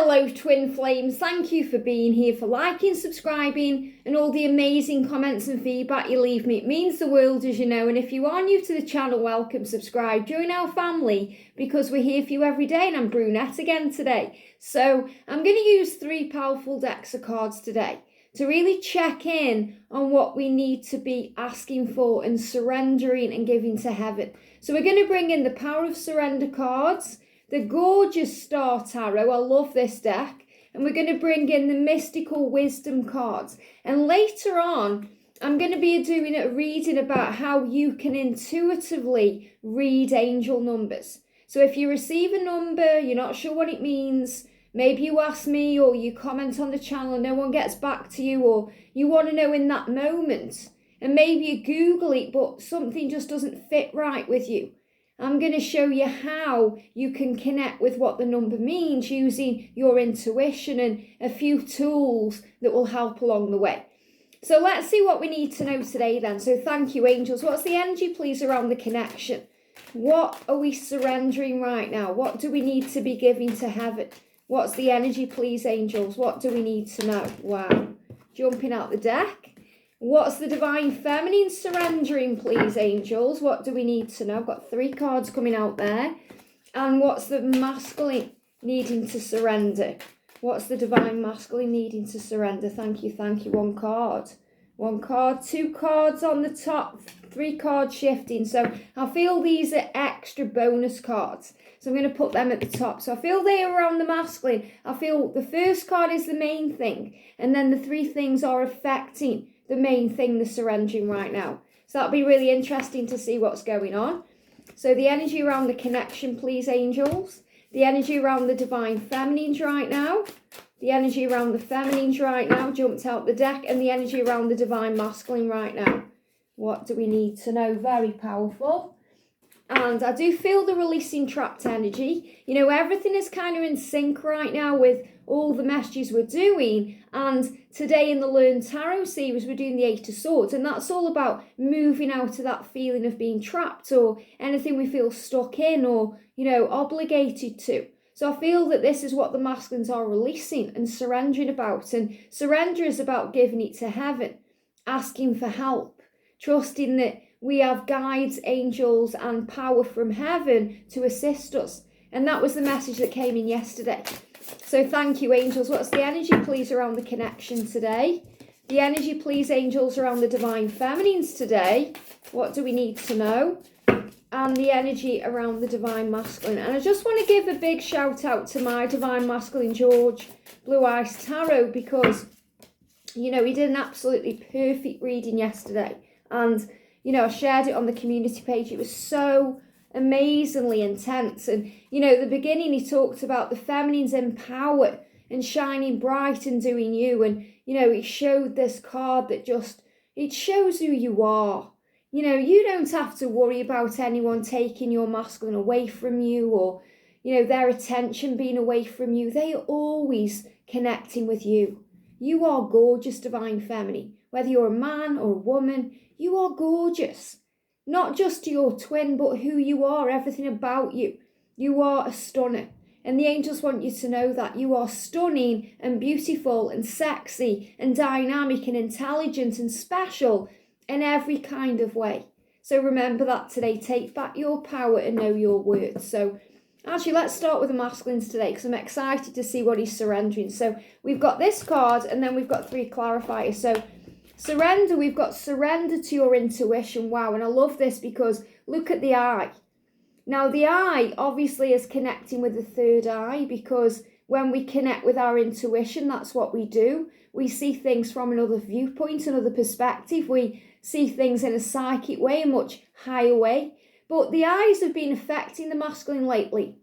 Hello twin flames, thank you for being here, for liking, subscribing and all the amazing comments and feedback you leave me. It means the world, as you know, and if you are new to the channel, welcome, subscribe, join our family because we're here for you every day. And I'm brunette again today. So I'm going to use 3 powerful decks of cards today to really check in on what we need to be asking for and surrendering and giving to heaven. So we're going to bring in the Power of Surrender cards, the gorgeous Star Tarot, I love this deck, and we're going to bring in the Mystical Wisdom cards. And later on, I'm going to be doing a reading about how you can intuitively read angel numbers. So if you receive a number, you're not sure what it means, maybe you ask me or you comment on the channel and no one gets back to you, or you want to know in that moment, and maybe you Google it but something just doesn't fit right with you. I'm going to show you how you can connect with what the number means using your intuition and a few tools that will help along the way. So let's see what we need to know today then. So thank you, angels. What's the energy, please, around the connection? What are we surrendering right now? What do we need to be giving to heaven? What's the energy, please, angels? What do we need to know? Wow. Jumping out the deck. What's the Divine Feminine surrendering, please, angels? What do we need to know? I've got 3 cards coming out there. And what's the Masculine needing to surrender? What's the Divine Masculine needing to surrender? Thank you, thank you. 1 card. 1 card, 2 cards on the top, 3 cards shifting. So I feel these are extra bonus cards. So I'm going to put them at the top. So I feel they are around the masculine. I feel the first card is the main thing. And then the 3 things are affecting the main thing, the surrendering right now. So that'll be really interesting to see what's going on. So the energy around the connection, please, angels. The energy around the Divine Feminines right now. The energy around the Feminines right now, jumped out the deck. And the energy around the Divine Masculine right now. What do we need to know? Very powerful. And I do feel the releasing trapped energy. You know, everything is kind of in sync right now with all the messages we're doing. And today in the Learn Tarot series, we're doing the 8 of Swords. And that's all about moving out of that feeling of being trapped or anything we feel stuck in or, you know, obligated to. So I feel that this is what the masculines are releasing and surrendering about. And surrender is about giving it to heaven, asking for help, trusting that we have guides, angels, and power from heaven to assist us. And that was the message that came in yesterday. So thank you, angels. What's the energy, please, around the connection today? The energy, please, angels, around the Divine Feminines today. What do we need to know? And the energy around the Divine Masculine. And I just want to give a big shout out to my Divine Masculine, George Blue Eyes Tarot, because, you know, he did an absolutely perfect reading yesterday. And you know, I shared it on the community page. It was so amazingly intense. And, you know, at the beginning, he talked about the feminines in power and shining bright and doing you. And, you know, he showed this card that just, it shows who you are. You know, you don't have to worry about anyone taking your masculine away from you or, you know, their attention being away from you. They are always connecting with you. You are gorgeous, Divine Feminine. Whether you're a man or a woman, you are gorgeous. Not just your twin, but who you are, everything about you. You are a stunner. And the angels want you to know that you are stunning and beautiful and sexy and dynamic and intelligent and special in every kind of way. So remember that today. Take back your power and know your worth. So actually, let's start with the masculines today because I'm excited to see what he's surrendering. So we've got this card and then we've got 3 clarifiers. So surrender, we've got surrender to your intuition. Wow, and I love this because look at the eye. Now, the eye obviously is connecting with the 3rd eye because when we connect with our intuition, that's what we do. We see things from another viewpoint, another perspective. We see things in a psychic way, a much higher way. But the eyes have been affecting the masculine lately.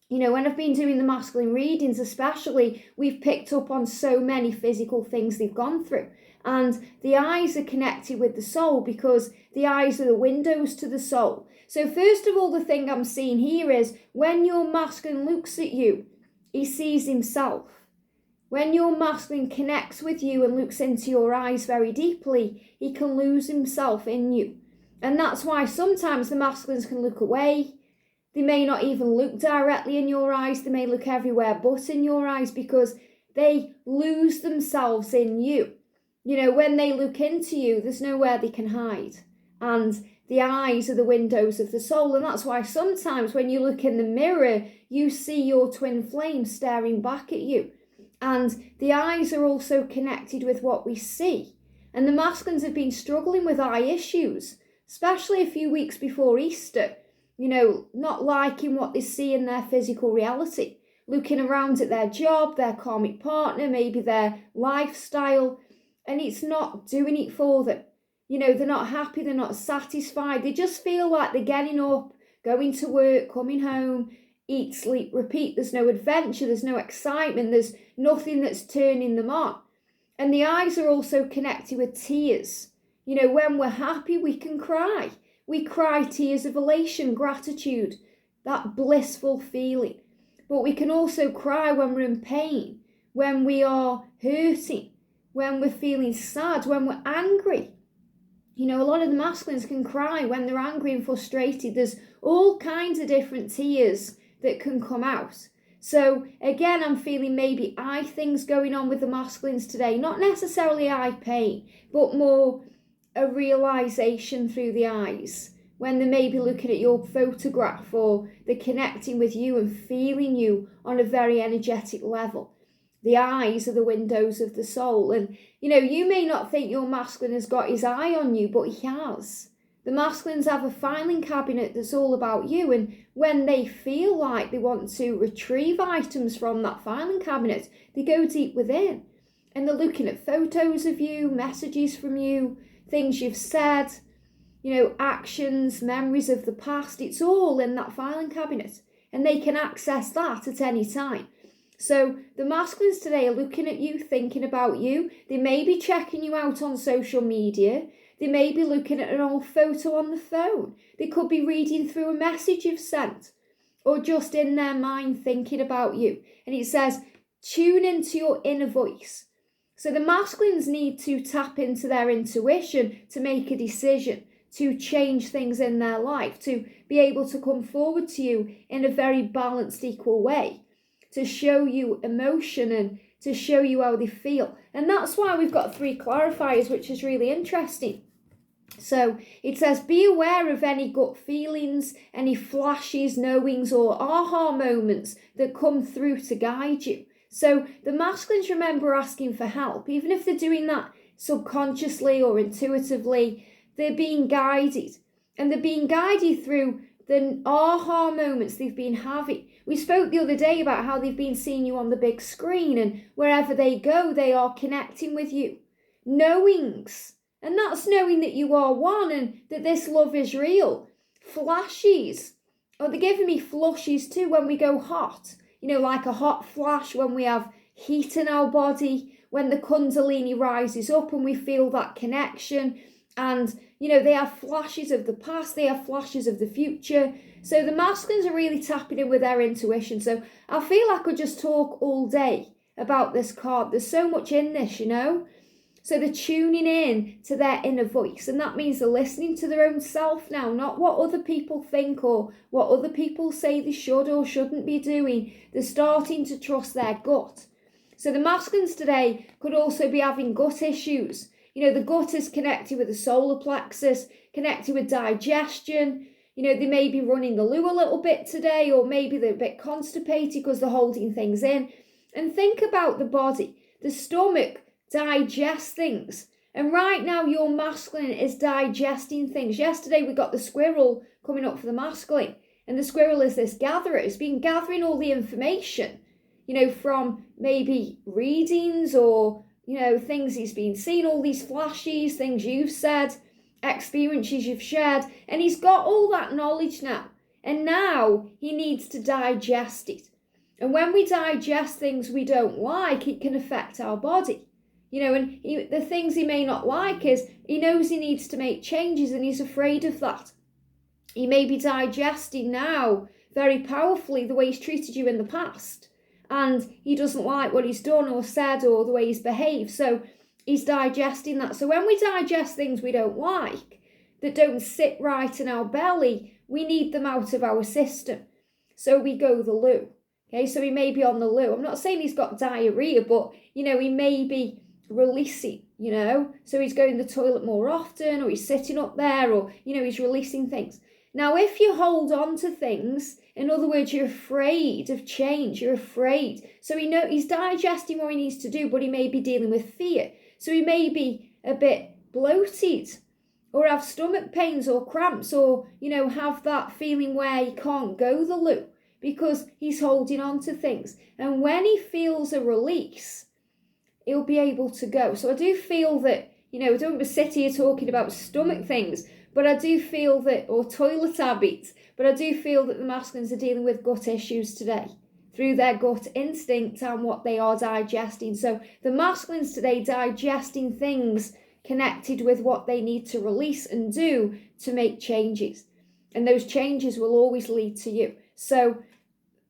You know, when I've been doing the masculine readings especially, we've picked up on so many physical things they've gone through. And the eyes are connected with the soul because the eyes are the windows to the soul. So first of all, the thing I'm seeing here is when your masculine looks at you, he sees himself. When your masculine connects with you and looks into your eyes very deeply, he can lose himself in you. And that's why sometimes the masculines can look away. They may not even look directly in your eyes. They may look everywhere but in your eyes because they lose themselves in you. You know, when they look into you, there's nowhere they can hide. And the eyes are the windows of the soul. And that's why sometimes when you look in the mirror, you see your twin flame staring back at you. And the eyes are also connected with what we see. And the masculines have been struggling with eye issues, especially a few weeks before Easter. You know, not liking what they see in their physical reality. Looking around at their job, their karmic partner, maybe their lifestyle. And it's not doing it for them. You know, they're not happy, they're not satisfied. They just feel like they're getting up, going to work, coming home, eat, sleep, repeat. There's no adventure, there's no excitement, there's nothing that's turning them on. And the eyes are also connected with tears. You know, when we're happy, we can cry. We cry tears of elation, gratitude, that blissful feeling. But we can also cry when we're in pain, when we are hurting, when we're feeling sad, when we're angry. You know, a lot of the masculines can cry when they're angry and frustrated. There's all kinds of different tears that can come out. So again, I'm feeling maybe eye things going on with the masculines today. Not necessarily eye pain, but more a realization through the eyes. When they may be looking at your photograph or they're connecting with you and feeling you on a very energetic level. The eyes are the windows of the soul. And, you know, you may not think your masculine has got his eye on you, but he has. The masculines have a filing cabinet that's all about you. And when they feel like they want to retrieve items from that filing cabinet, they go deep within. And they're looking at photos of you, messages from you, things you've said, you know, actions, memories of the past. It's all in that filing cabinet. And they can access that at any time. So the masculines today are looking at you, thinking about you. They may be checking you out on social media. They may be looking at an old photo on the phone. They could be reading through a message you've sent or just in their mind thinking about you. And it says, tune into your inner voice. So the masculines need to tap into their intuition to make a decision, to change things in their life, to be able to come forward to you in a very balanced, equal way. To show you emotion and to show you how they feel. And that's why we've got 3 clarifiers, which is really interesting. So it says, be aware of any gut feelings, any flashes, knowings or aha moments that come through to guide you. So the masculines remember asking for help, even if they're doing that subconsciously or intuitively, they're being guided. And they're being guided through the aha moments they've been having. We spoke the other day about how they've been seeing you on the big screen, and wherever they go, they are connecting with you. Knowings, and that's knowing that you are one and that this love is real. Flashes, they're giving me flushes too when we go hot. You know, like a hot flash when we have heat in our body, when the Kundalini rises up and we feel that connection. And, you know, they have flashes of the past, they have flashes of the future. So the masculines are really tapping in with their intuition. So I feel I could just talk all day about this card. There's so much in this, you know. So they're tuning in to their inner voice. And that means they're listening to their own self now, not what other people think or what other people say they should or shouldn't be doing. They're starting to trust their gut. So the masculines today could also be having gut issues. You know, the gut is connected with the solar plexus, connected with digestion. You know, they may be running the loo a little bit today, or maybe they're a bit constipated because they're holding things in. And think about the body. The stomach digests things. And right now, your masculine is digesting things. Yesterday, we got the squirrel coming up for the masculine. And the squirrel is this gatherer. It's been gathering all the information, you know, from maybe readings or, you know, things he's been seeing, all these flashes, things you've said, experiences you've shared, and he's got all that knowledge now. And now he needs to digest it. And when we digest things we don't like, it can affect our body. You know, and the things he may not like is he knows he needs to make changes and he's afraid of that. He may be digesting now very powerfully the way he's treated you in the past. And he doesn't like what he's done or said or the way he's behaved. So he's digesting that. So when we digest things we don't like, that don't sit right in our belly, we need them out of our system. So we go the loo. Okay, so he may be on the loo. I'm not saying he's got diarrhea, but, he may be releasing, So he's going to the toilet more often, or he's sitting up there, or, he's releasing things. Now, if you hold on to things, in other words, you're afraid of change, you're afraid. So he's digesting what he needs to do, but he may be dealing with fear. So he may be a bit bloated, or have stomach pains or cramps, or, have that feeling where he can't go the loo because he's holding on to things. And when he feels a release, he'll be able to go. So I do feel that, I don't want to sit here talking about stomach things, but I do feel that, or toilet habits, but I do feel that the masculines are dealing with gut issues today through their gut instinct and what they are digesting. So the masculines today digesting things connected with what they need to release and do to make changes. And those changes will always lead to you. So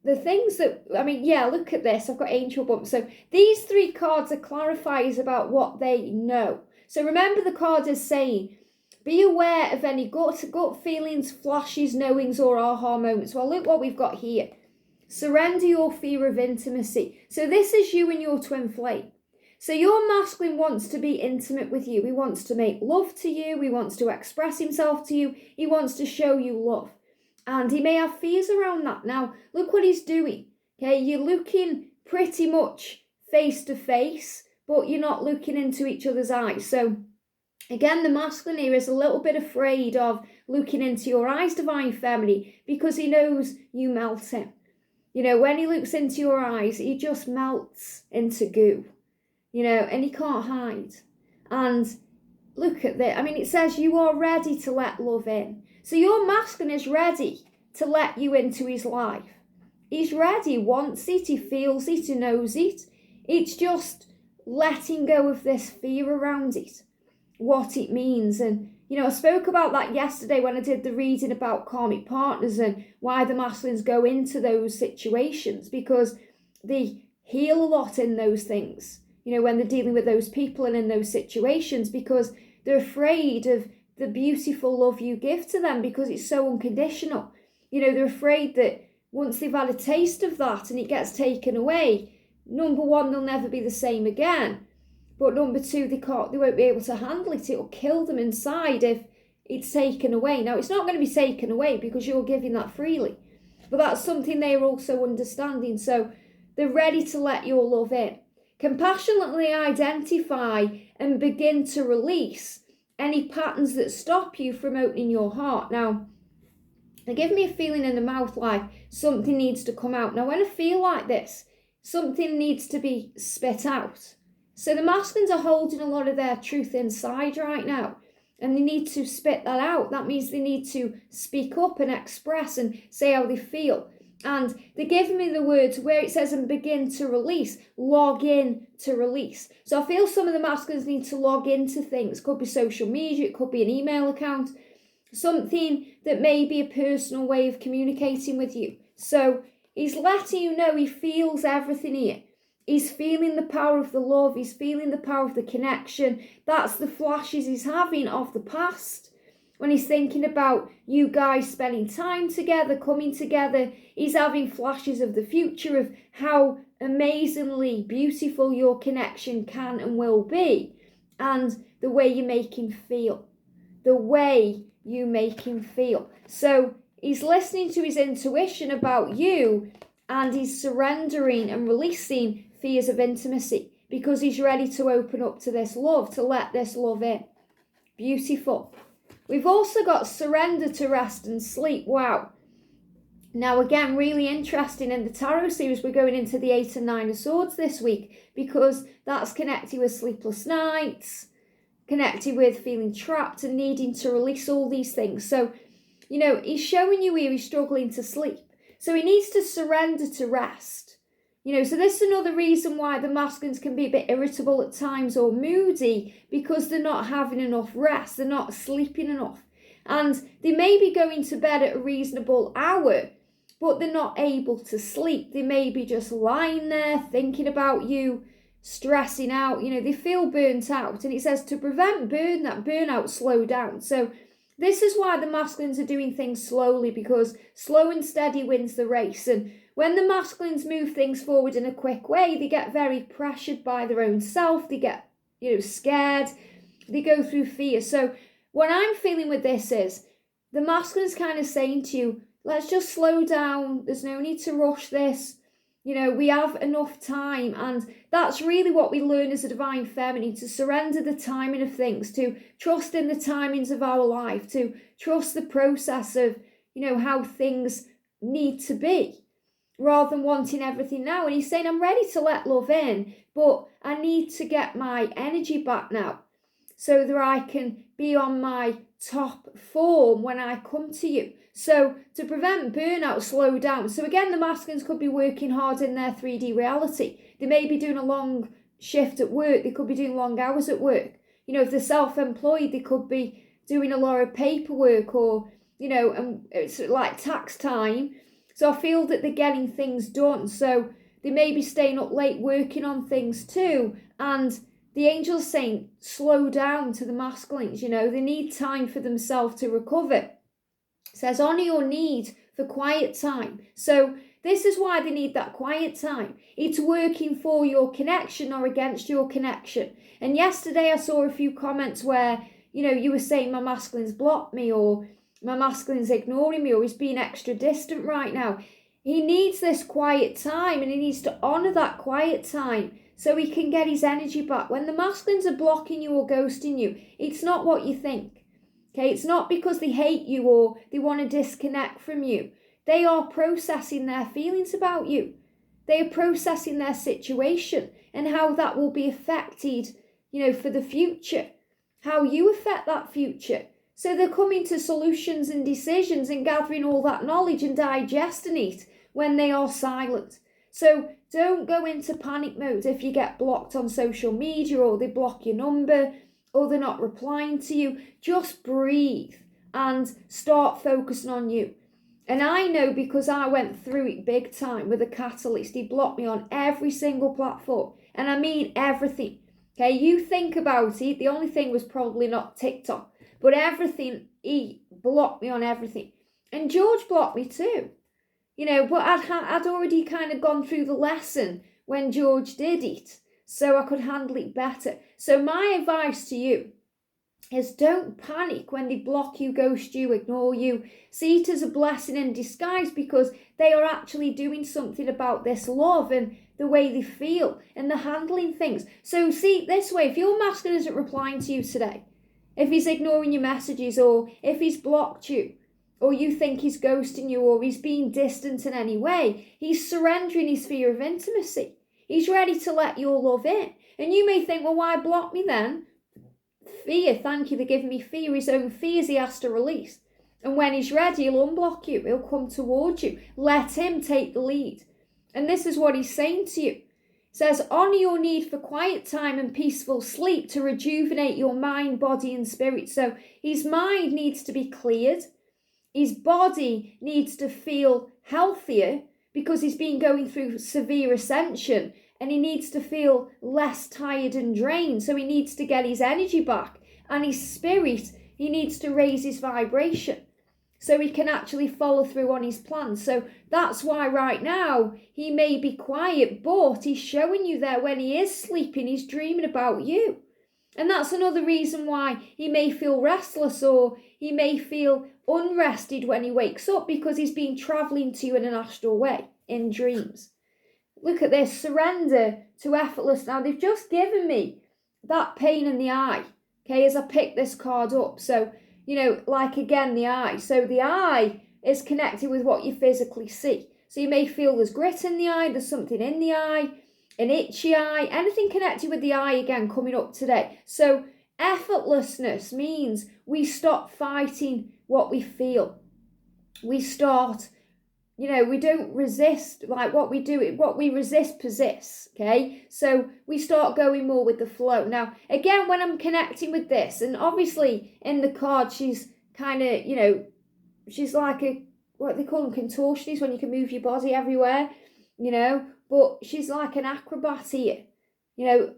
the things that, look at this. I've got angel bumps. So these 3 cards are clarifiers about what they know. So remember, the card is saying, be aware of any gut feelings, flashes, knowings, or aha moments. Well, look what we've got here. Surrender your fear of intimacy. So this is you and your twin flame. So your masculine wants to be intimate with you. He wants to make love to you. He wants to express himself to you. He wants to show you love. And he may have fears around that. Now, look what he's doing. Okay, you're looking pretty much face to face, but you're not looking into each other's eyes. So, again, the masculine here is a little bit afraid of looking into your eyes, divine feminine, because he knows you melt him. When he looks into your eyes, he just melts into goo. And he can't hide. And look at that. It says you are ready to let love in. So your masculine is ready to let you into his life. He's ready, wants it, he feels it, he knows it. It's just letting go of this fear around it, what it means. And, I spoke about that yesterday when I did the reading about karmic partners and why the masculines go into those situations, because they heal a lot in those things. When they're dealing with those people and in those situations, because they're afraid of the beautiful love you give to them because it's so unconditional. They're afraid that once they've had a taste of that and it gets taken away, number one, they'll never be the same again. But number two, they won't be able to handle it. It'll kill them inside if it's taken away. Now, it's not going to be taken away because you're giving that freely. But that's something they're also understanding. So they're ready to let your love in. Compassionately identify and begin to release any patterns that stop you from opening your heart. Now, they give me a feeling in the mouth like something needs to come out. Now, when I feel like this, something needs to be spit out. So the masculines are holding a lot of their truth inside right now, and they need to spit that out. That means they need to speak up and express and say how they feel. And they're giving me the words where it says and begin to release, log in to release. So I feel some of the masculines need to log into things. It could be social media, it could be an email account, something that may be a personal way of communicating with you. So he's letting you know he feels everything here. He's feeling the power of the love. He's feeling the power of the connection. That's the flashes he's having of the past. When he's thinking about you guys spending time together, coming together, he's having flashes of the future, of how amazingly beautiful your connection can and will be, and the way you make him feel. The way you make him feel. So he's listening to his intuition about you, and he's surrendering and releasing fears of intimacy because he's ready to open up to this love, to let this love in. Beautiful. We've also got surrender to rest and sleep. Wow. Now, again, really interesting. In the tarot series, we're going into the 8 and 9 of swords this week because that's connected with sleepless nights, connected with feeling trapped and needing to release all these things. So, he's showing you here he's struggling to sleep. So he needs to surrender to rest. So this is another reason why the masculines can be a bit irritable at times or moody, because they're not having enough rest. They're not sleeping enough. And they may be going to bed at a reasonable hour, but they're not able to sleep. They may be just lying there thinking about you, stressing out. They feel burnt out. And it says to prevent burnout, slow down. So This is why the masculines are doing things slowly, because slow and steady wins the race. And when the masculines move things forward in a quick way, they get very pressured by their own self. They get, scared. They go through fear. So what I'm feeling with this is the masculine's kind of saying to you, let's just slow down. There's no need to rush this. We have enough time. And that's really what we learn as a divine feminine, to surrender the timing of things, to trust in the timings of our life, to trust the process of, how things need to be, rather than wanting everything now. And he's saying, I'm ready to let love in, but I need to get my energy back now so that I can be on my top form when I come to you. So to prevent burnout, slow down. So again, the masculines could be working hard in their 3D reality. They may be doing a long shift at work. They could be doing long hours at work. If they're self-employed, they could be doing a lot of paperwork, or, and it's like tax time. So I feel that they're getting things done. So they may be staying up late working on things too. And the angel's saying, slow down to the masculines. They need time for themselves to recover. It says, honor your need for quiet time. So this is why they need that quiet time. It's working for your connection or against your connection. And yesterday I saw a few comments where, you were saying my masculine's blocked me, or my masculine's ignoring me, or he's being extra distant right now. He needs this quiet time, and he needs to honor that quiet time so he can get his energy back. When the masculines are blocking you or ghosting you, it's not what you think. Okay, it's not because they hate you or they want to disconnect from you. They are processing their feelings about you. They are processing their situation and how that will be affected, for the future, how you affect that future. So they're coming to solutions and decisions and gathering all that knowledge and digesting it when they are silent. So don't go into panic mode if you get blocked on social media, or they block your number, or they're not replying to you. Just breathe and start focusing on you. And I know, because I went through it big time with a catalyst. He blocked me on every single platform. And I mean everything. Okay, you think about it. The only thing was probably not TikTok. But everything, he blocked me on everything. And George blocked me too. But I'd already kind of gone through the lesson when George did it, so I could handle it better. So my advice to you is, don't panic when they block you, ghost you, ignore you. See it as a blessing in disguise, because they are actually doing something about this love and the way they feel, and they're handling things. So see it this way: if your masculine isn't replying to you today, if he's ignoring your messages, or if he's blocked you, or you think he's ghosting you, or he's being distant in any way, he's surrendering his fear of intimacy. He's ready to let your love in. And you may think, well, why block me then? Fear, thank you, they're giving me fear. His own fears he has to release. And when he's ready, he'll unblock you. He'll come towards you. Let him take the lead. And this is what he's saying to you. It says, honor your need for quiet time and peaceful sleep to rejuvenate your mind, body, and spirit. So his mind needs to be cleared. His body needs to feel healthier, because he's been going through severe ascension, and he needs to feel less tired and drained. So he needs to get his energy back. And his spirit, he needs to raise his vibration so he can actually follow through on his plans. So that's why right now he may be quiet, but he's showing you there when he is sleeping, he's dreaming about you. And that's another reason why he may feel restless, or he may feel unrested when he wakes up, because he's been travelling to you in an astral way, in dreams. Look at this, surrender to effortless. Now, they've just given me that pain in the eye, okay, as I pick this card up. So, like again, the eye. So the eye is connected with what you physically see. So you may feel there's grit in the eye, there's something in the eye, an itchy eye, anything connected with the eye again coming up today. So effortlessness means we stop fighting what we feel. We start, we don't resist, like what we resist persists, okay? So we start going more with the flow. Now, again, when I'm connecting with this, and obviously in the card, she's kind of, she's like what they call them, contortionist, when you can move your body everywhere, but she's like an acrobat here,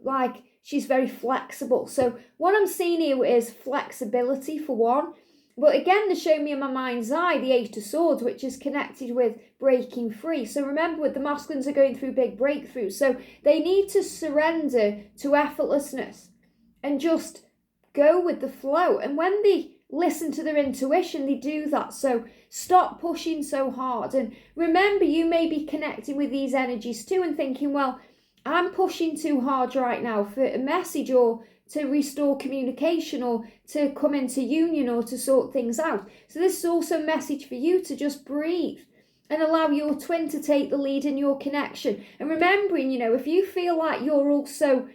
like she's very flexible. So what I'm seeing here is flexibility for one. But again, they're showing me in my mind's eye the Eight of Swords, which is connected with breaking free. So remember, with the masculines are going through big breakthroughs. So they need to surrender to effortlessness and just go with the flow. And when they listen to their intuition, they do that. So stop pushing so hard. And remember, you may be connecting with these energies too and thinking, well, I'm pushing too hard right now for a message or to restore communication or to come into union or to sort things out. So this is also a message for you to just breathe and allow your twin to take the lead in your connection. And remembering, if you feel like you're also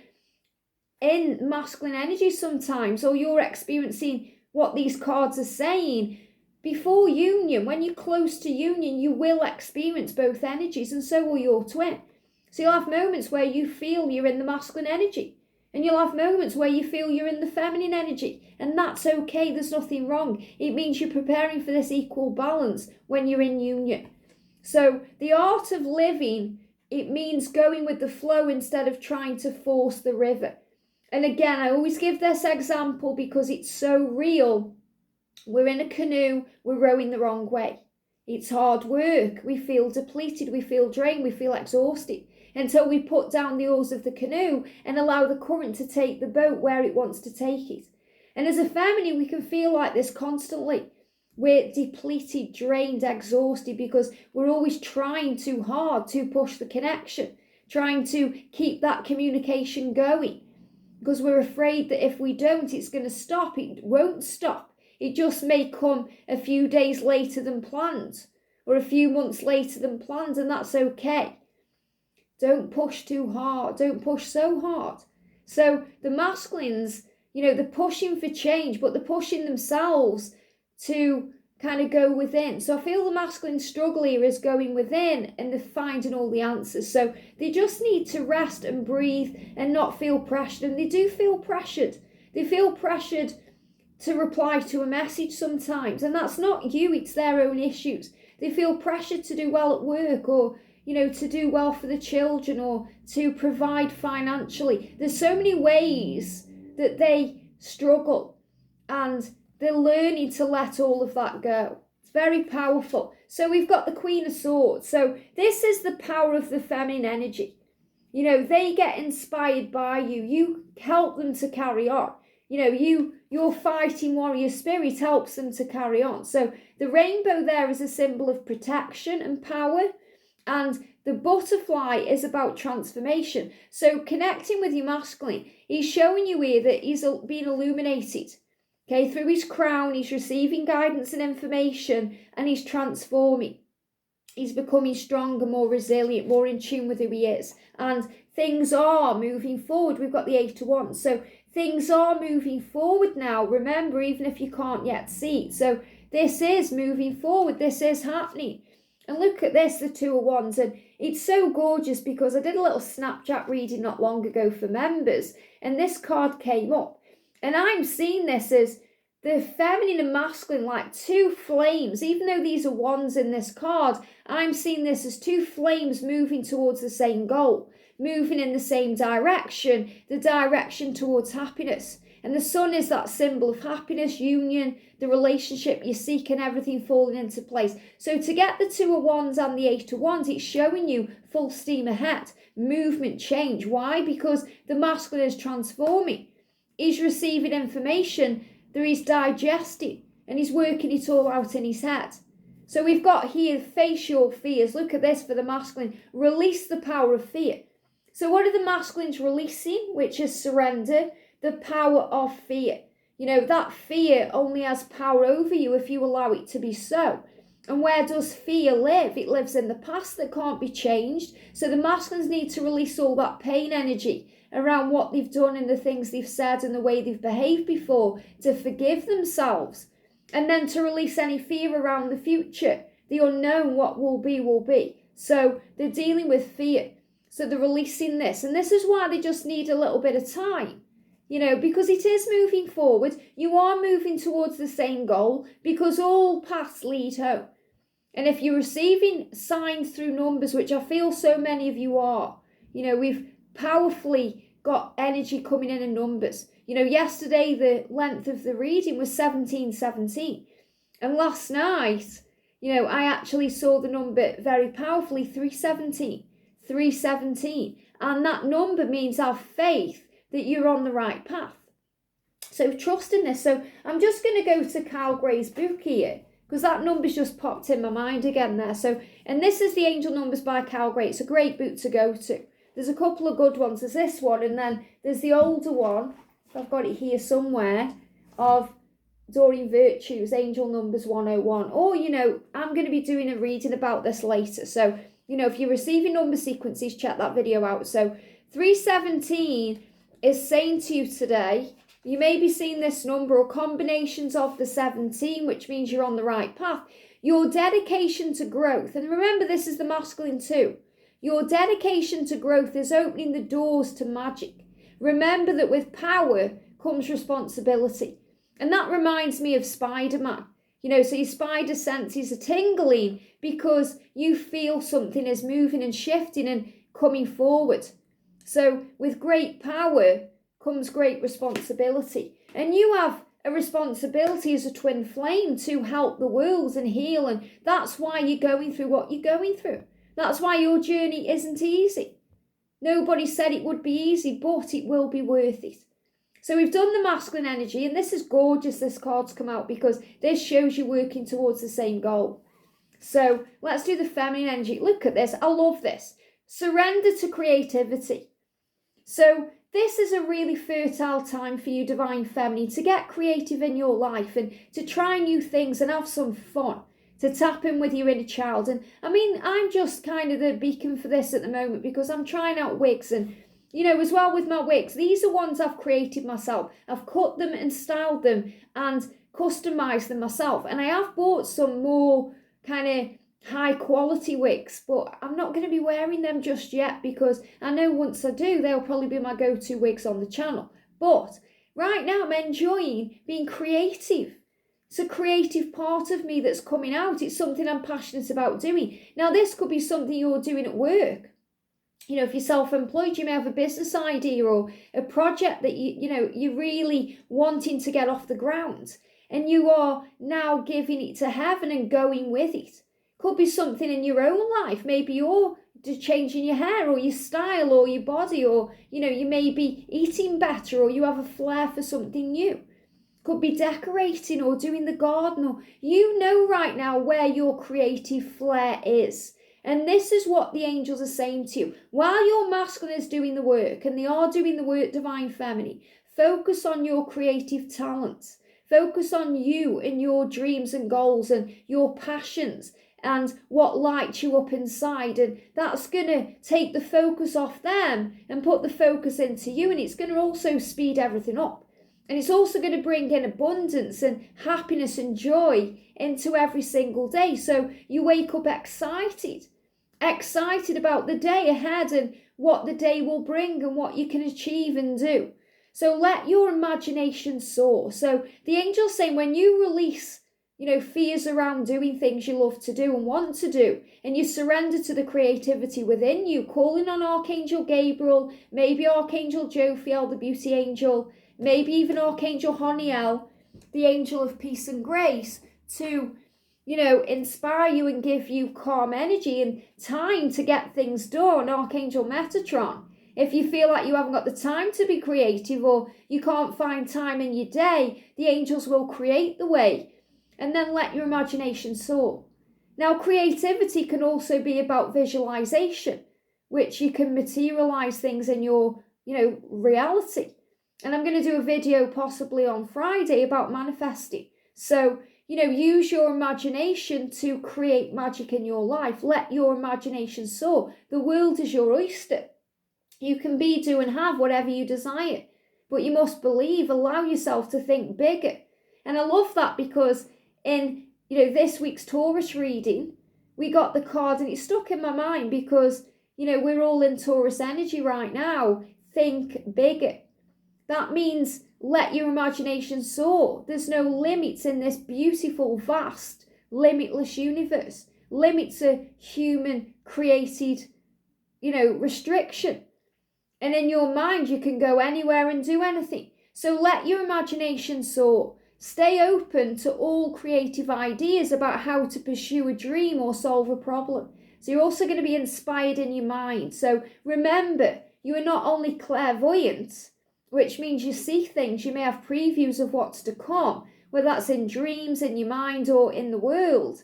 in masculine energy sometimes, or you're experiencing what these cards are saying, before union, when you're close to union, you will experience both energies, and so will your twin. So you'll have moments where you feel you're in the masculine energy, and you'll have moments where you feel you're in the feminine energy, and that's okay. There's nothing wrong. It means you're preparing for this equal balance when you're in union. So the art of living, it means going with the flow instead of trying to force the river. And again, I always give this example because it's so real. We're in a canoe, we're rowing the wrong way. It's hard work. We feel depleted, we feel drained, we feel exhausted, until we put down the oars of the canoe and allow the current to take the boat where it wants to take it. And as a feminine, we can feel like this constantly. We're depleted, drained, exhausted because we're always trying too hard to push the connection, trying to keep that communication going, because we're afraid that if we don't, it's going to stop. It won't stop. It just may come a few days later than planned, or a few months later than planned, and that's okay. Don't push too hard. Don't push so hard. So the masculines, they're pushing for change, but they're pushing themselves to kind of go within. So I feel the masculine struggle here is going within and they're finding all the answers. So they just need to rest and breathe and not feel pressured. And they do feel pressured. They feel pressured to reply to a message sometimes. And that's not you, it's their own issues. They feel pressured to do well at work, or to do well for the children, or to provide financially. There's so many ways that they struggle, and they're learning to let all of that go. It's very powerful. So we've got the Queen of Swords. So this is the power of the feminine energy. They get inspired by you. You help them to carry on. Your fighting warrior spirit helps them to carry on. So the rainbow there is a symbol of protection and power. And the butterfly is about transformation. So connecting with your masculine, he's showing you here that he's being illuminated. Okay, through his crown, he's receiving guidance and information, and he's transforming. He's becoming stronger, more resilient, more in tune with who he is. And things are moving forward. We've got the Eight of Wands. So things are moving forward now. Remember, even if you can't yet see it. So this is moving forward. This is happening. And look at this, the Two of Wands. And it's so gorgeous because I did a little Snapchat reading not long ago for members, and this card came up. And I'm seeing this as the feminine and masculine, like two flames. Even though these are wands in this card, I'm seeing this as two flames moving towards the same goal, moving in the same direction, the direction towards happiness. And the sun is that symbol of happiness, union, the relationship you seek, and everything falling into place. So to get the Two of Wands and the Eight of Wands, it's showing you full steam ahead, movement, change. Why? Because the masculine is transforming. He's receiving information that he's digesting, and he's working it all out in his head. So we've got here, face your fears. Look at this for the masculine. Release the power of fear. So what are the masculines releasing? Which is surrender, the power of fear. That fear only has power over you if you allow it to be so. And where does fear live? It lives in the past that can't be changed. So the masculines need to release all that pain energy around what they've done and the things they've said and the way they've behaved before, to forgive themselves, and then to release any fear around the future, the unknown. What will be, will be. So they're dealing with fear. So they're releasing this. And this is why they just need a little bit of time, because it is moving forward. You are moving towards the same goal, because all paths lead home. And if you're receiving signs through numbers, which I feel so many of you are, we've powerfully got energy coming in numbers. Yesterday the length of the reading was 1717. And last night, I actually saw the number very powerfully, 317. 317. And that number means have faith that you're on the right path. So trust in this. So I'm just going to go to Carl Gray's book here, because that number's just popped in my mind again there. So, and this is the Angel Numbers by Carl Gray. It's a great book to go to. There's a couple of good ones. There's this one, and then there's the older one. I've got it here somewhere, of Doreen Virtue's Angel Numbers 101. Or, I'm going to be doing a reading about this later. So, if you're receiving number sequences, check that video out. So 317 is saying to you today, you may be seeing this number or combinations of the 17, which means you're on the right path. Your dedication to growth, and remember this is the masculine too, your dedication to growth is opening the doors to magic. Remember that with power comes responsibility. And that reminds me of Spider-Man. So your spider senses are tingling because you feel something is moving and shifting and coming forward. So with great power comes great responsibility. And you have a responsibility as a twin flame to help the world and heal. And that's why you're going through what you're going through. That's why your journey isn't easy. Nobody said it would be easy, but it will be worth it. So we've done the masculine energy, and this is gorgeous, this card's come out, because this shows you working towards the same goal. So let's do the feminine energy. Look at this. I love this. Surrender to creativity. So this is a really fertile time for you, Divine Feminine, to get creative in your life and to try new things and have some fun, to tap in with your inner child. And I'm just kind of the beacon for this at the moment, because I'm trying out wigs, and as well with my wigs, these are ones I've created myself. I've cut them and styled them and customized them myself. And I have bought some more kind of high quality wigs, but I'm not going to be wearing them just yet, because I know once I do, they'll probably be my go-to wigs on the channel. But right now I'm enjoying being creative. It's a creative part of me that's coming out. It's something I'm passionate about doing. Now this could be something you're doing at work. If you're self-employed, you may have a business idea or a project that you're really wanting to get off the ground, and you are now giving it to heaven and going with it. Could be something in your own life. Maybe you're changing your hair or your style or your body, or you may be eating better, or you have a flair for something new. Could be decorating or doing the garden, or right now where your creative flair is. And this is what the angels are saying to you. While your masculine is doing the work, and they are doing the work, Divine Feminine, focus on your creative talents. Focus on you and your dreams and goals and your passions and what lights you up inside. And that's going to take the focus off them and put the focus into you. And it's going to also speed everything up. And it's also going to bring in abundance and happiness and joy into every single day. So you wake up excited about the day ahead and what the day will bring and what you can achieve and do. So let your imagination soar. So the angel's saying when you release, fears around doing things you love to do and want to do, and you surrender to the creativity within you, calling on Archangel Gabriel, maybe Archangel Jophiel, the beauty angel, maybe even Archangel Honiel, the angel of peace and grace, to inspire you and give you calm energy and time to get things done. Archangel Metatron. If you feel like you haven't got the time to be creative, or you can't find time in your day, the angels will create the way. And then let your imagination soar. Now, creativity can also be about visualization, which you can materialize things in your, reality. And I'm going to do a video possibly on Friday about manifesting. So, use your imagination to create magic in your life. Let your imagination soar. The world is your oyster. You can be, do, and have whatever you desire. But you must believe, allow yourself to think bigger. And I love that, because in, this week's Taurus reading, we got the card, and it stuck in my mind because, we're all in Taurus energy right now. Think bigger. That means let your imagination soar. There's no limits in this beautiful, vast, limitless universe. Limits are human created, restriction. And in your mind, you can go anywhere and do anything. So let your imagination soar. Stay open to all creative ideas about how to pursue a dream or solve a problem. So you're also going to be inspired in your mind. So remember, you are not only clairvoyant, which means you see things, you may have previews of what's to come, whether that's in dreams, in your mind, or in the world,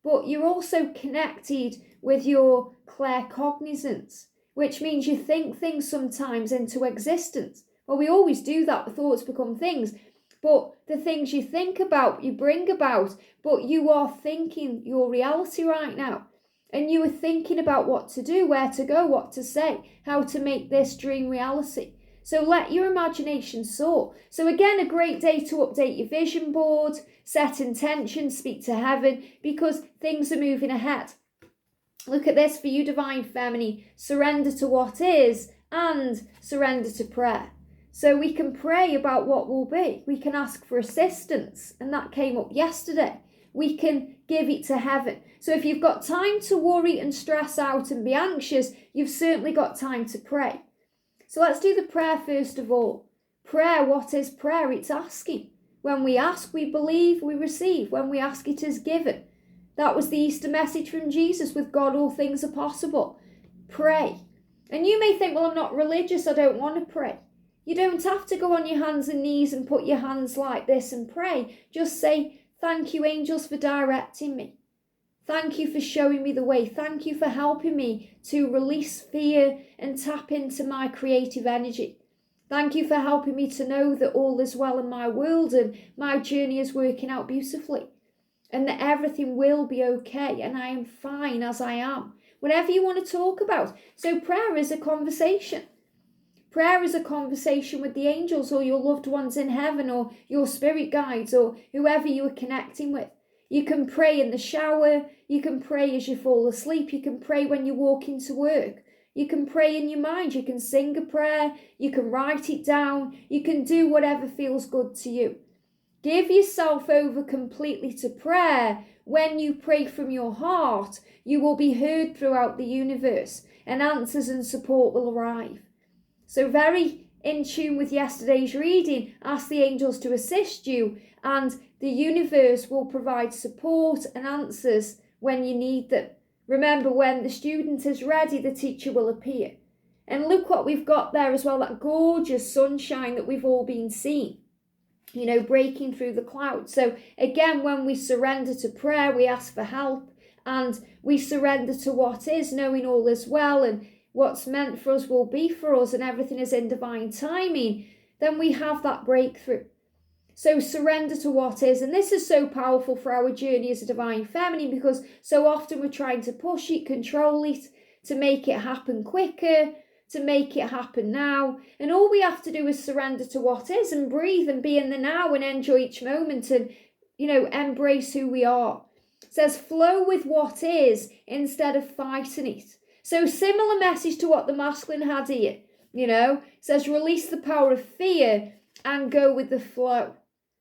but you're also connected with your claircognizance, which means you think things sometimes into existence. Well, we always do that, the thoughts become things, but the things you think about, you bring about, but you are thinking your reality right now. And you are thinking about what to do, where to go, what to say, how to make this dream reality. So let your imagination soar. So again, a great day to update your vision board, set intentions, speak to heaven, because things are moving ahead. Look at this for you, Divine Feminine. Surrender to what is and surrender to prayer. So we can pray about what will be. We can ask for assistance, and that came up yesterday. We can give it to heaven. So if you've got time to worry and stress out and be anxious, you've certainly got time to pray. So let's do the prayer first of all. Prayer, what is prayer? It's asking. When we ask, we believe, we receive. When we ask, it is given. That was the Easter message from Jesus. With God, all things are possible. Pray. And you may think, well, I'm not religious, I don't want to pray. You don't have to go on your hands and knees and put your hands like this and pray. Just say, thank you, angels, for directing me. Thank you for showing me the way. Thank you for helping me to release fear and tap into my creative energy. Thank you for helping me to know that all is well in my world and my journey is working out beautifully and that everything will be okay and I am fine as I am. Whatever you want to talk about. So prayer is a conversation. Prayer is a conversation with the angels or your loved ones in heaven or your spirit guides or whoever you are connecting with. You can pray in the shower. You can pray as you fall asleep. You can pray when you walk into work. You can pray in your mind. You can sing a prayer. You can write it down. You can do whatever feels good to you. Give yourself over completely to prayer. When you pray from your heart, you will be heard throughout the universe and answers and support will arrive. So very in tune with yesterday's reading, ask the angels to assist you and the universe will provide support and answers when you need them. Remember, when the student is ready, the teacher will appear. And look what we've got there as well, that gorgeous sunshine that we've all been seeing, breaking through the clouds. So again, when we surrender to prayer, we ask for help and we surrender to what is, knowing all is well and what's meant for us will be for us and everything is in divine timing, then we have that breakthrough. So surrender to what is. And this is so powerful for our journey as a divine feminine because so often we're trying to push it, control it, to make it happen quicker, to make it happen now. And all we have to do is surrender to what is and breathe and be in the now and enjoy each moment and, embrace who we are. It says flow with what is instead of fighting it. So similar message to what the masculine had here, it says release the power of fear and go with the flow.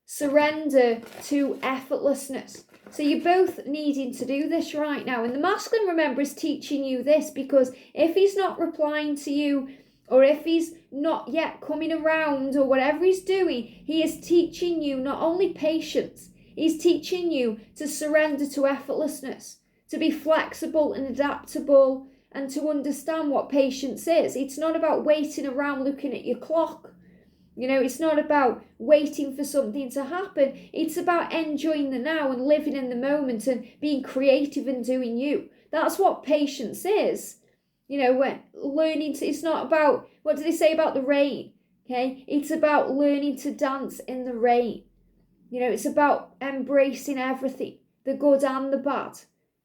Surrender to effortlessness. So you're both needing to do this right now. And the masculine, remember, is teaching you this because if he's not replying to you or if he's not yet coming around or whatever he's doing, he is teaching you not only patience, he's teaching you to surrender to effortlessness, to be flexible and adaptable, and to understand what patience is. It's not about waiting around looking at your clock. It's not about waiting for something to happen. It's about enjoying the now and living in the moment and being creative and doing you. That's what patience is. When learning to, it's not about, what do they say about the rain? Okay, it's about learning to dance in the rain. It's about embracing everything, the good and the bad.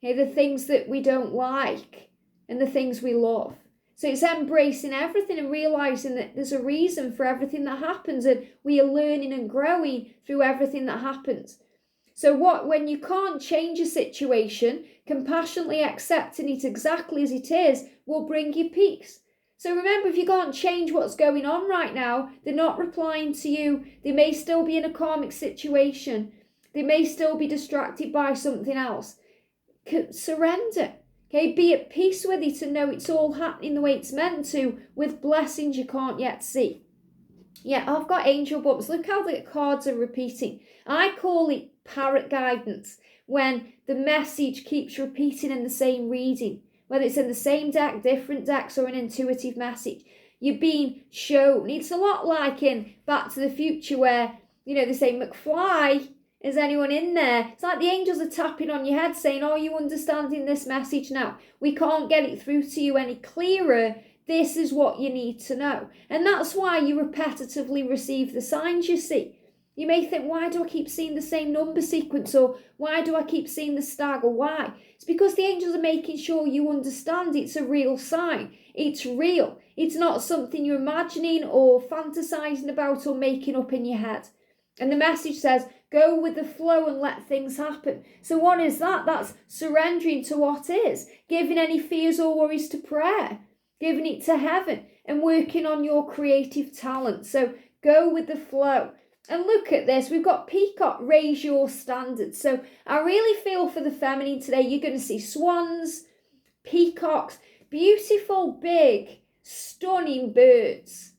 Okay, the things that we don't like and the things we love. So it's embracing everything and realising that there's a reason for everything that happens and we are learning and growing through everything that happens. So when you can't change a situation, compassionately accepting it exactly as it is will bring you peace. So remember, if you can't change what's going on right now, they're not replying to you, they may still be in a karmic situation, they may still be distracted by something else. Surrender. Okay, be at peace with it and know it's all happening the way it's meant to with blessings you can't yet see. Yeah, I've got angel bumps. Look how the cards are repeating. I call it parrot guidance when the message keeps repeating in the same reading, whether it's in the same deck, different decks, or an intuitive message. You're being shown. It's a lot like in Back to the Future where, they say, McFly, is anyone in there? It's like the angels are tapping on your head saying, are you understanding this message now? We can't get it through to you any clearer. This is what you need to know. And that's why you repetitively receive the signs you see. You may think, why do I keep seeing the same number sequence? Or why do I keep seeing the stag? Or why? It's because the angels are making sure you understand it's a real sign. It's real. It's not something you're imagining or fantasizing about or making up in your head. And the message says, go with the flow and let things happen. So what is that? That's surrendering to what is, giving any fears or worries to prayer, giving it to heaven and working on your creative talent. So go with the flow. And look at this. We've got Peacock, raise your standards. So I really feel for the feminine today. You're going to see swans, peacocks, beautiful, big, stunning birds.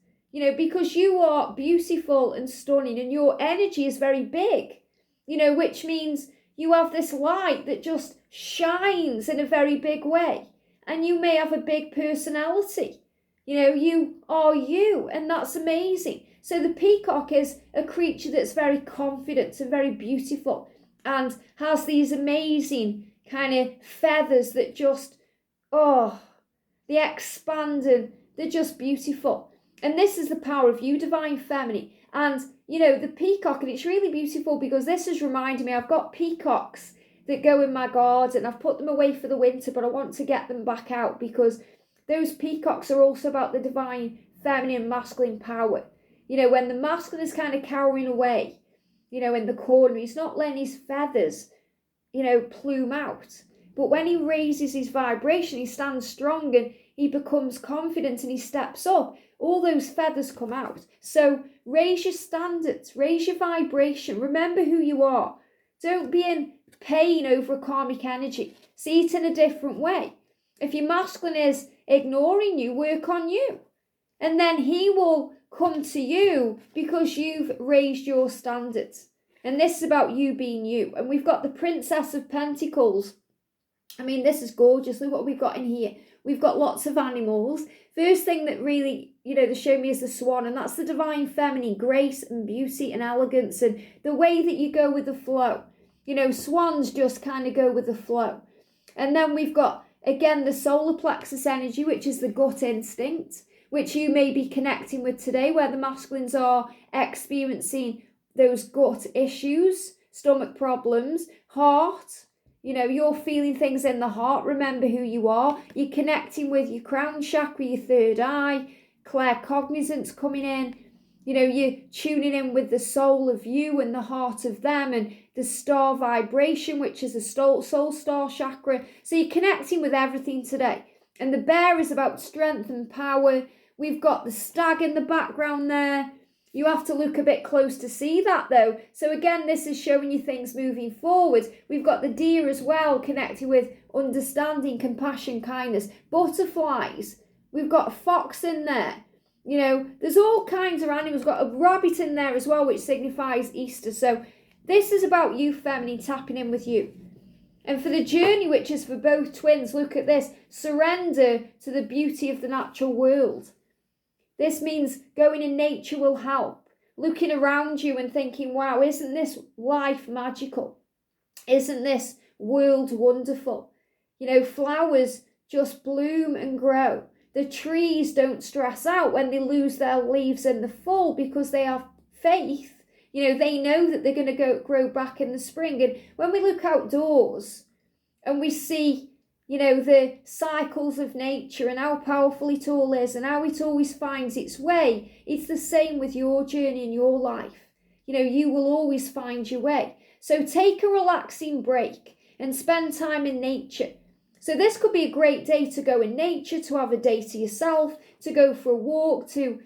Because you are beautiful and stunning and your energy is very big, which means you have this light that just shines in a very big way. And you may have a big personality. You are you, and that's amazing. So the peacock is a creature that's very confident and very beautiful and has these amazing kind of feathers that just, they expand and they're just beautiful. And this is the power of you, divine feminine. And, the peacock, and it's really beautiful because this is reminding me, I've got peacocks that go in my garden. I've put them away for the winter, but I want to get them back out because those peacocks are also about the divine feminine masculine power. When the masculine is kind of cowering away, in the corner, he's not letting his feathers, plume out. But when he raises his vibration, he stands strong and he becomes confident and he steps up. All those feathers come out. So raise your standards, raise your vibration. Remember who you are. Don't be in pain over a karmic energy. See it in a different way. If your masculine is ignoring you, work on you. And then he will come to you because you've raised your standards. And this is about you being you. And we've got the Princess of Pentacles. I mean, this is gorgeous. Look what we've got in here. We've got lots of animals. First thing that really, they show me is the swan, and that's the divine feminine, grace and beauty and elegance and the way that you go with the flow. Swans just kind of go with the flow. And then we've got, again, the solar plexus energy, which is the gut instinct, which you may be connecting with today, where the masculines are experiencing those gut issues, stomach problems, heart. You're feeling things in the heart. Remember who you are. You're connecting with your crown chakra, your third eye, claircognizance coming in. You're tuning in with the soul of you and the heart of them and the star vibration, which is the soul star chakra. So you're connecting with everything today. And the bear is about strength and power. We've got the stag in the background there. You have to look a bit close to see that though. So again, this is showing you things moving forward. We've got the deer as well, connected with understanding, compassion, kindness. Butterflies. We've got a fox in there. There's all kinds of animals. We've got a rabbit in there as well, which signifies Easter. So this is about you, feminine, tapping in with you. And for the journey, which is for both twins, look at this. Surrender to the beauty of the natural world. This means going in nature will help. Looking around you and thinking, wow, isn't this life magical? Isn't this world wonderful? Flowers just bloom and grow. The trees don't stress out when they lose their leaves in the fall because they have faith. They know that they're going to grow back in the spring. And when we look outdoors and we see the cycles of nature and how powerful it all is and how it always finds its way. It's the same with your journey in your life. You will always find your way. So take a relaxing break and spend time in nature. So this could be a great day to go in nature, to have a day to yourself, to go for a walk, to,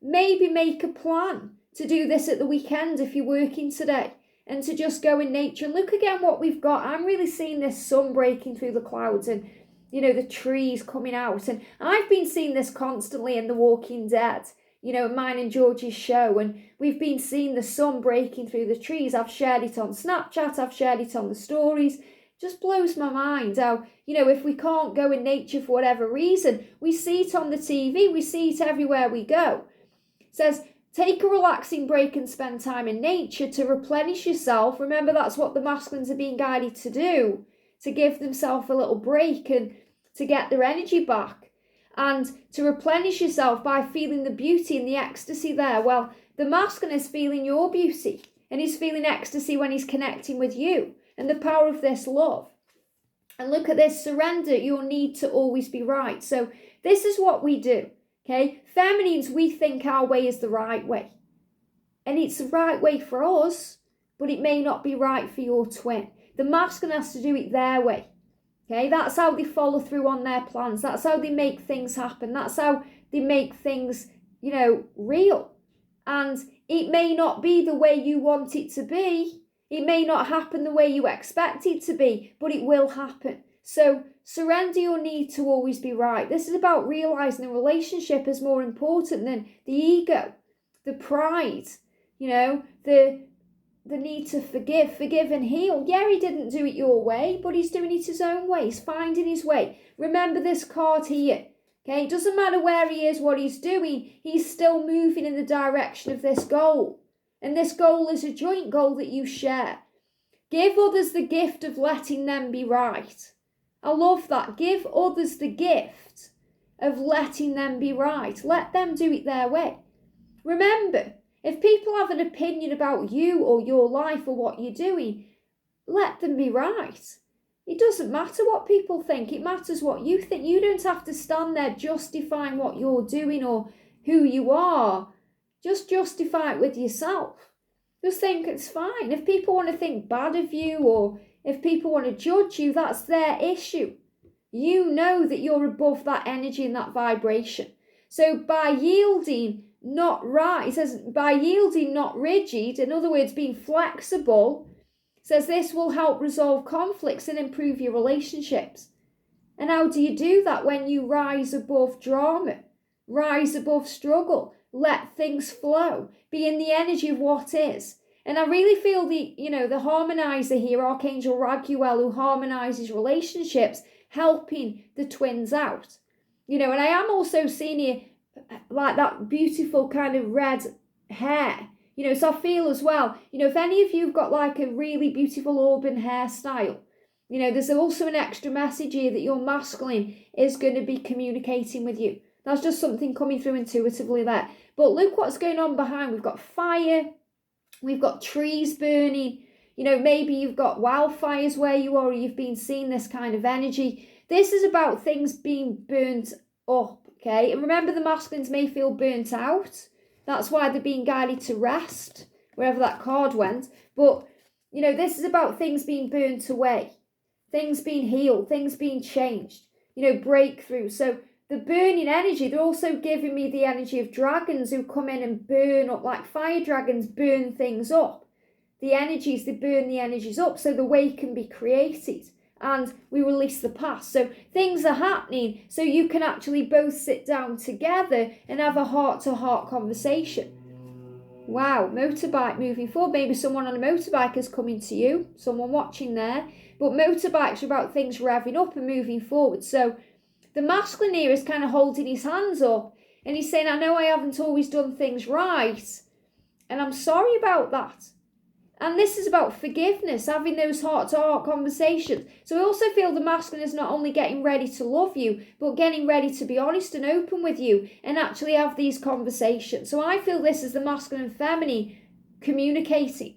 maybe make a plan to do this at the weekend if you're working today. And to just go in nature and look again what we've got. I'm really seeing this sun breaking through the clouds and, the trees coming out. And I've been seeing this constantly in The Walking Dead. mine and George's show, and we've been seeing the sun breaking through the trees. I've shared it on Snapchat, I've shared it on the stories. Just blows my mind how, if we can't go in nature for whatever reason, we see it on the TV, we see it everywhere we go. It says, take a relaxing break and spend time in nature to replenish yourself. Remember, that's what the masculines are being guided to do, to give themselves a little break and to get their energy back. And to replenish yourself by feeling the beauty and the ecstasy there. Well, the masculine is feeling your beauty, and he's feeling ecstasy when he's connecting with you and the power of this love. And look at this, surrender your need to always be right. So this is what we do, okay? Feminines, we think our way is the right way. And it's the right way for us, but it may not be right for your twin. The masculine has to do it their way. Okay, that's how they follow through on their plans. That's how they make things happen. That's how they make things, real. And it may not be the way you want it to be. It may not happen the way you expect it to be, but it will happen. So surrender your need to always be right. This is about realizing the relationship is more important than the ego, the pride, the need to forgive and heal. Yeah, he didn't do it your way, but he's doing it his own way. He's finding his way. Remember this card here. Okay, it doesn't matter where he is, what he's doing, he's still moving in the direction of this goal. And this goal is a joint goal that you share. Give others the gift of letting them be right. I love that. Give others the gift of letting them be right. Let them do it their way. Remember, if people have an opinion about you or your life or what you're doing, let them be right. It doesn't matter what people think. It matters what you think. You don't have to stand there justifying what you're doing or who you are. Just justify it with yourself. Just think it's fine. If people want to think bad of you or if people want to judge you, that's their issue. You know that you're above that energy and that vibration. So by yielding, not right. It says, by yielding, not rigid, in other words, being flexible, says this will help resolve conflicts and improve your relationships. And how do you do that? When you rise above drama, rise above struggle, let things flow, be in the energy of what is. And I really feel the harmonizer here, Archangel Raguel, who harmonizes relationships, helping the twins out. And I am also seeing here, like that beautiful kind of red hair, so I feel as well, if any of you have got like a really beautiful auburn hairstyle, there's also an extra message here that your masculine is going to be communicating with you. That's just something coming through intuitively there. But look what's going on behind. We've got fire, we've got trees burning, maybe you've got wildfires where you are, or you've been seeing this kind of energy. This is about things being burnt up. Okay, and remember the masculines may feel burnt out. That's why they're being guided to rest, wherever that card went. But, this is about things being burnt away, things being healed, things being changed, breakthrough. So the burning energy, they're also giving me the energy of dragons who come in and burn up, like fire dragons burn things up. The energies, they burn the energies up so the way can be created. And we release the past. So things are happening so you can actually both sit down together and have a heart-to-heart conversation. Wow, motorbike moving forward. Maybe someone on a motorbike is coming to you, someone watching there. But motorbikes are about things revving up and moving forward. So the masculine here is kind of holding his hands up and he's saying, I know I haven't always done things right, and I'm sorry about that. And this is about forgiveness, having those heart-to-heart conversations. So I also feel the masculine is not only getting ready to love you, but getting ready to be honest and open with you and actually have these conversations. So I feel this is the masculine and feminine communicating.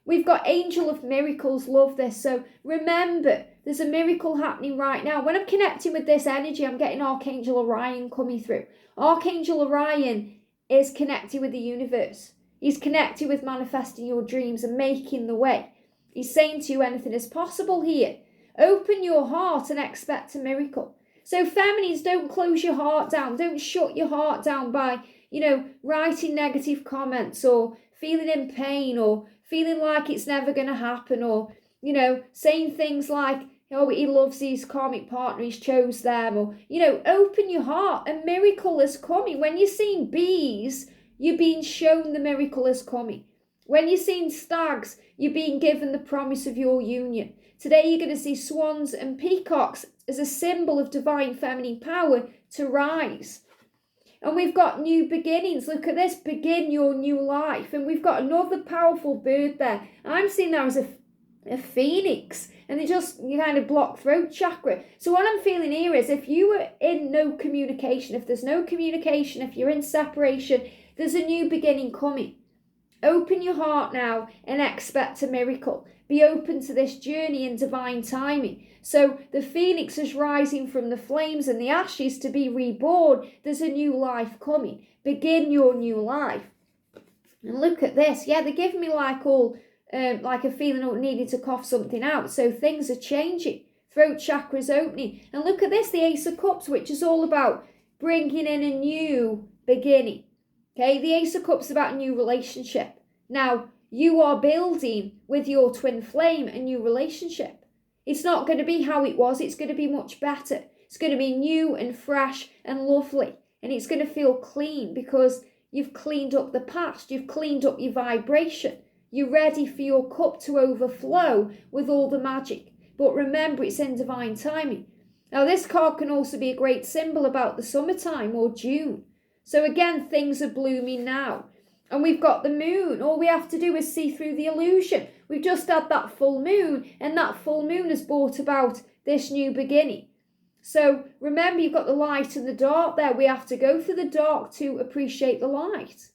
We've got Angel of Miracles, love this. So remember, there's a miracle happening right now. When I'm connecting with this energy, I'm getting Archangel Orion coming through. Archangel Orion is connected with the universe. He's connected with manifesting your dreams and making the way. He's saying to you, anything is possible here. Open your heart and expect a miracle. So feminines, don't close your heart down. Don't shut your heart down by, writing negative comments or feeling in pain or feeling like it's never going to happen or, saying things like, oh, he loves his karmic partner, he's chose them, or, open your heart. A miracle is coming. When you're seeing bees, you're being shown the miracle is coming. When you're seeing stags, you're being given the promise of your union. Today you're going to see swans and peacocks as a symbol of divine feminine power to rise. And we've got new beginnings. Look at this, begin your new life. And we've got another powerful bird there. I'm seeing that as a phoenix. And they just kind of block throat chakra. So what I'm feeling here is if you were in no communication, if there's no communication, if you're in separation, there's a new beginning coming. Open your heart now and expect a miracle. Be open to this journey in divine timing. So the phoenix is rising from the flames and the ashes to be reborn. There's a new life coming. Begin your new life. And look at this. Yeah, they're giving me like a feeling of needing to cough something out. So things are changing. Throat chakra is opening. And look at this, the Ace of Cups, which is all about bringing in a new beginning. Okay, the Ace of Cups is about a new relationship. Now, you are building with your twin flame a new relationship. It's not going to be how it was. It's going to be much better. It's going to be new and fresh and lovely. And it's going to feel clean because you've cleaned up the past. You've cleaned up your vibration. You're ready for your cup to overflow with all the magic. But remember, it's in divine timing. Now, this card can also be a great symbol about the summertime or June. So again, things are blooming now. And we've got the moon. All we have to do is see through the illusion. We've just had that full moon, and that full moon has brought about this new beginning. So remember, you've got the light and the dark there. We have to go through the dark to appreciate the light.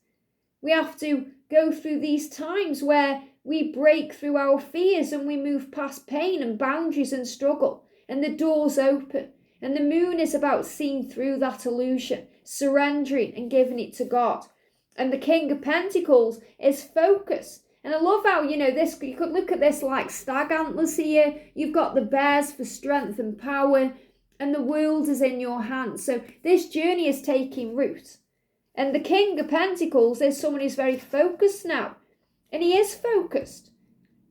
We have to go through these times where we break through our fears and we move past pain and boundaries and struggle. And the doors open. And the moon is about seeing through that illusion, surrendering and giving it to God. And the King of Pentacles is focus. And I love how, this, you could look at this like stag antlers here. You've got the bears for strength and power, and the world is in your hands. So this journey is taking root. And the King of Pentacles is someone who's very focused now. And he is focused.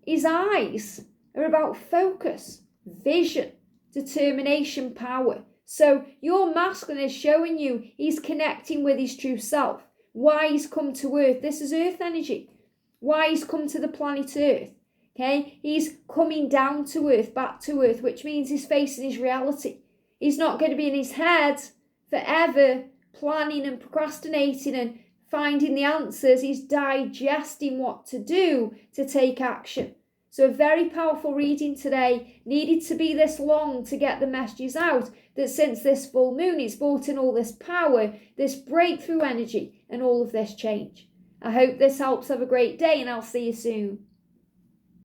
His eyes are about focus, vision, determination, power. So your masculine is showing you he's connecting with his true self. Why he's come to Earth. This is Earth energy. Why he's come to the planet Earth. Okay? He's coming down to Earth, back to Earth, which means he's facing his reality. He's not going to be in his head forever planning and procrastinating and finding the answers. He's digesting what to do to take action. So a very powerful reading today. Needed to be this long to get the messages out that since this full moon, it's brought in all this power, this breakthrough energy, and all of this change. I hope this helps. Have a great day, and I'll see you soon.